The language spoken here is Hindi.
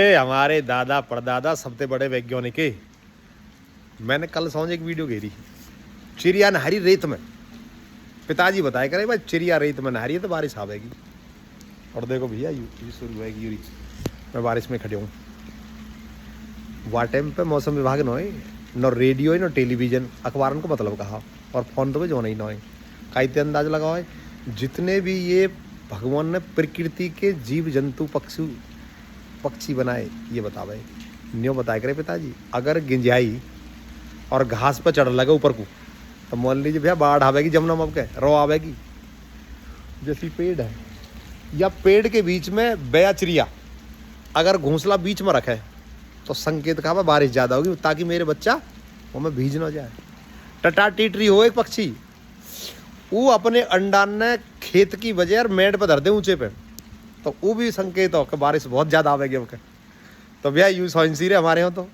हमारे दादा परदादा सबसे बड़े वैज्ञानिक है। मैंने कल समझ एक वीडियो घेरी, चिड़िया नहरी रेत में। पिताजी बताया करे भाई चिड़िया रेत में नहरी है तो बारिश आवेगी। और देखो भैया ये शुरू होगी यूरी, मैं बारिश में खड़े हूँ। वह टाइम पे मौसम विभाग न रेडियो न टेलीविजन अखबार को मतलब कहा, और फोन तो भी जो नहीं न कायते अंदाज लगाओ है। जितने भी ये भगवान ने प्रकृति के जीव जंतु पक्षी बनाए, ये बतावे न्यो बताया करे पिताजी। अगर गिंजाई और घास पर चढ़ लगे ऊपर को तो मान लीजिए भैया बाढ़ आवेगी, जमुना मब के रो आवेगी। जैसी पेड़ है या पेड़ के बीच में बेया चिड़िया अगर घोंसला बीच में रखे तो संकेत कहा बारिश ज़्यादा होगी, ताकि मेरे बच्चा वो में भीज ना जाए। टटा टीटरी हो एक पक्षी, वो अपने अंडा ने खेत की वजह मेड़ पर धर दे ऊंचे पे, तो वो भी संकेत हो कि बारिश बहुत ज़्यादा आवेगी। तो भैया यूँ साइंसी रे हमारे यहाँ तो